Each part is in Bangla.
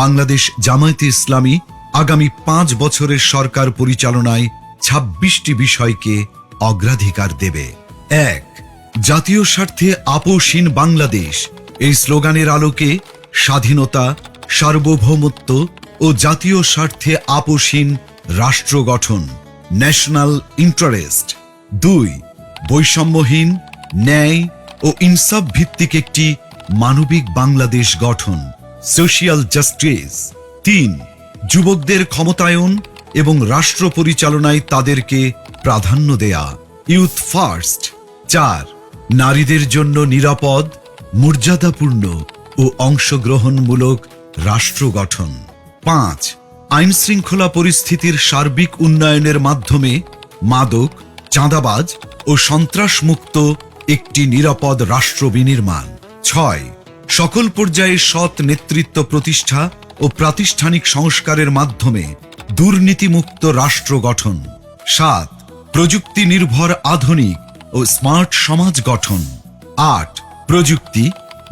বাংলাদেশ জামায়াতে ইসলামী আগামী 5 বছরের সরকার পরিচালনায় 26টি বিষয়কে অগ্রাধিকার দেবে। 1. জাতীয় স্বার্থে আপোষহীন বাংলাদেশ। এই স্লোগানের আলোকে স্বাধীনতা, সার্বভৌমত্ব ও জাতীয় স্বার্থে আপোষহীন রাষ্ট্র গঠন, ন্যাশনাল ইন্টারেস্ট। 2. বৈষম্যহীন, ন্যায় ও ইনসাফ ভিত্তিক একটি মানবিক বাংলাদেশ গঠন, সোশিয়াল জাস্টিস। 3. যুবকদের ক্ষমতায়ন এবং রাষ্ট্র পরিচালনায় তাদেরকে প্রাধান্য দেয়া, ইউথ ফার্স্ট। 4. নারীদের জন্য নিরাপদ, মর্যাদাপূর্ণ ও অংশগ্রহণমূলক রাষ্ট্র গঠন। 5. আইন শৃঙ্খলা পরিস্থিতির সার্বিক উন্নয়নের মাধ্যমে মাদক, চাঁদাবাজ ও সন্ত্রাসমুক্ত একটি নিরাপদ রাষ্ট্র বিনির্মাণ। 6. সকল পর্যায়ে সৎ নেতৃত্ব প্রতিষ্ঠা ও প্রাতিষ্ঠানিক সংস্কারের মাধ্যমে দুর্নীতিমুক্ত রাষ্ট্র গঠন। 7. প্রযুক্তি নির্ভর আধুনিক ও স্মার্ট সমাজ গঠন। 8. প্রযুক্তি,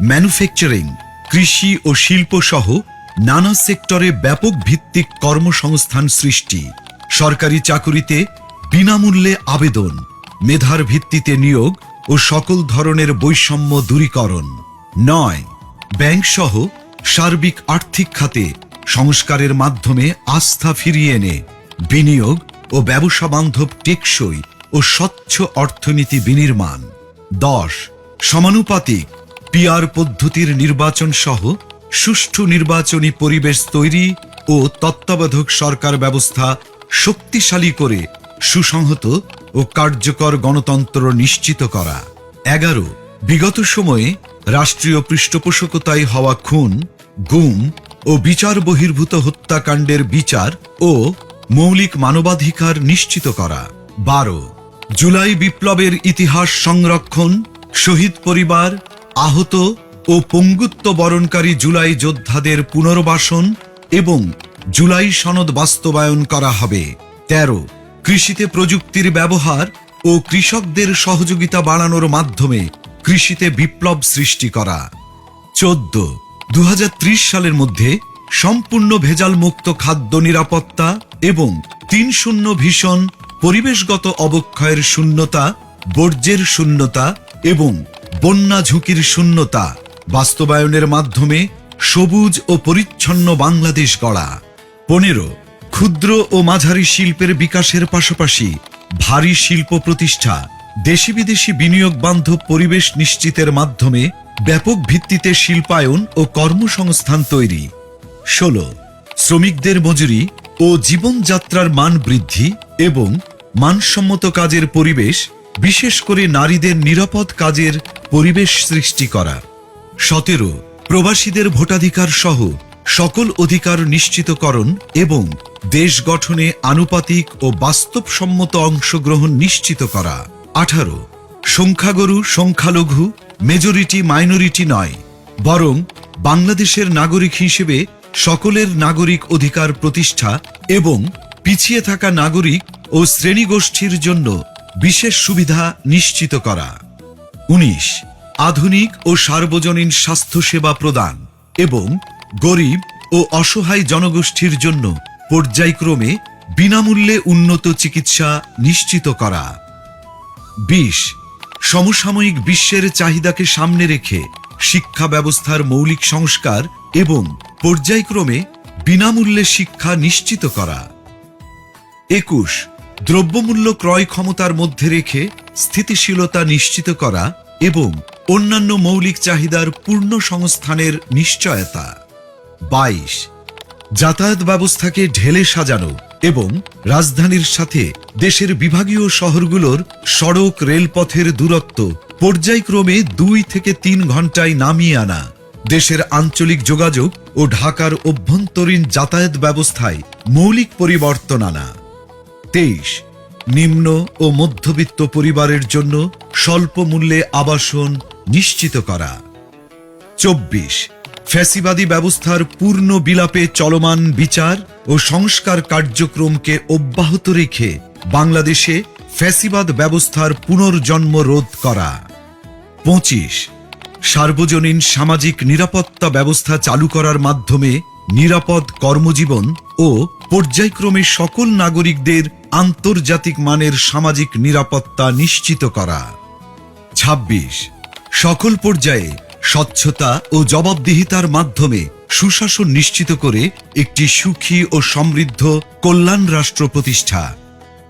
ম্যানুফ্যাকচারিং, কৃষি ও শিল্প সহ নানা সেক্টরে ব্যাপক ভিত্তিক কর্মসংস্থান সৃষ্টি, সরকারি চাকুরিতে বিনামূল্যে আবেদন, মেধার ভিত্তিতে নিয়োগ ও সকল ধরনের বৈষম্য দূরীকরণ। 9. ব্যাংক সহ সার্বিক আর্থিক খাতে সংস্কারের মাধ্যমে আস্থা ফিরিয়ে এনে বিনিয়োগ ও ব্যবসা বান্ধব টেকসই ও স্বচ্ছ অর্থনীতি বিনির্মাণ। 10. সমানুপাতিক পিআর পদ্ধতির নির্বাচন সহ সুষ্ঠু নির্বাচনী পরিবেশ তৈরি ও তত্ত্বাবধায়ক সরকার ব্যবস্থা শক্তিশালী করে সুসংহত ও কার্যকর গণতন্ত্র নিশ্চিত করা। 11. বিগত সময়ে রাষ্ট্রীয় পৃষ্ঠপোষকতায় হওয়া খুন, গুম ও বিচার বহির্ভূত হত্যাকাণ্ডের বিচার ও মৌলিক মানবাধিকার নিশ্চিত করা। 12. জুলাই বিপ্লবের ইতিহাস সংরক্ষণ, শহীদ পরিবার, আহত ও পঙ্গুত্ব বরণকারী জুলাই যোদ্ধাদের পুনর্বাসন এবং জুলাই সনদ বাস্তবায়ন করা হবে। 13. কৃষিতে প্রযুক্তির ব্যবহার ও কৃষকদের সহযোগিতা বাড়ানোর মাধ্যমে কৃষিতে বিপ্লব সৃষ্টি করা। 14. 2030 সালের মধ্যে সম্পূর্ণ ভেজাল মুক্ত খাদ্য নিরাপত্তা এবং 3-0 ভিশন, পরিবেশগত অবক্ষয়ের শূন্যতা, বর্জ্যের শূন্যতা এবং বন্যা ঝুঁকির শূন্যতা বাস্তবায়নের মাধ্যমে সবুজ ও পরিচ্ছন্ন বাংলাদেশ গড়া। 15. ক্ষুদ্র ও মাঝারি শিল্পের বিকাশের পাশাপাশি ভারী শিল্প প্রতিষ্ঠা, দেশি বিদেশি বিনিয়োগ বান্ধব পরিবেশ নিশ্চিতের মাধ্যমে ব্যাপক ভিত্তিতে শিল্পায়ন ও কর্মসংস্থান তৈরি। 16. শ্রমিকদের মজুরি ও জীবনযাত্রার মান বৃদ্ধি এবং মানসম্মত কাজের পরিবেশ, বিশেষ করে নারীদের নিরাপদ কাজের পরিবেশ সৃষ্টি করা। 17. প্রবাসীদের ভোটাধিকার সহ সকল অধিকার নিশ্চিতকরণ এবং দেশ গঠনে আনুপাতিক ও বাস্তবসম্মত অংশগ্রহণ নিশ্চিত করা। 18. সংখ্যাগুরু সংখ্যালঘু, মেজরিটি মাইনরিটি নয়, বরং বাংলাদেশের নাগরিক হিসেবে সকলের নাগরিক অধিকার প্রতিষ্ঠা এবং পিছিয়ে থাকা নাগরিক ও শ্রেণীগোষ্ঠীর জন্য বিশেষ সুবিধা নিশ্চিত করা। 19. আধুনিক ও সার্বজনীন স্বাস্থ্যসেবা প্রদান এবং গরিব ও অসহায় জনগোষ্ঠীর জন্য পর্যায়ক্রমে বিনামূল্যে উন্নত চিকিৎসা নিশ্চিত করা। 20. সমসাময়িক বিশ্বের চাহিদাকে সামনে রেখে শিক্ষা ব্যবস্থার মৌলিক সংস্কার এবং পর্যায়ক্রমে বিনামূল্যে শিক্ষা নিশ্চিত করা। 21. দ্রব্যমূল্য ক্রয় ক্ষমতার মধ্যে রেখে স্থিতিশীলতা নিশ্চিত করা এবং অন্যান্য মৌলিক চাহিদার পূর্ণ সংস্থানের নিশ্চয়তা। 22. যাতায়াত ব্যবস্থাকে ঢেলে সাজানো এবং রাজধানীর সাথে দেশের বিভাগীয় শহরগুলোর সড়ক রেলপথের দূরত্ব পর্যায়ক্রমে 2 থেকে 3 ঘন্টায় নামিয়ে আনা, দেশের আঞ্চলিক যোগাযোগ ও ঢাকার অভ্যন্তরীণ যাতায়াত ব্যবস্থায় মৌলিক পরিবর্তন আনা। 23. নিম্ন ও মধ্যবিত্ত পরিবারের জন্য স্বল্প মূল্যে আবাসন নিশ্চিত করা। 24. ফ্যাসিবাদী ব্যবস্থার পূর্ণ বিলাপে চলমান বিচার ও সংস্কার কার্যক্রমকে অব্যাহত রেখে বাংলাদেশে ফ্যাসিবাদ ব্যবস্থার পুনর্জন্ম রোধ করা। 25. সার্বজনীন সামাজিক নিরাপত্তা ব্যবস্থা চালু করার মাধ্যমে নিরাপদ কর্মজীবন ও পর্যায়ক্রমে সকল নাগরিকদের আন্তর্জাতিক মানের সামাজিক নিরাপত্তা নিশ্চিত করা। ২৬ সকল পর্যায়ে স্বচ্ছতা ও জবাবদিহিতার মাধ্যমে সুশাসন নিশ্চিত করে একটি সুখী ও সমৃদ্ধ কল্যাণ রাষ্ট্র প্রতিষ্ঠা।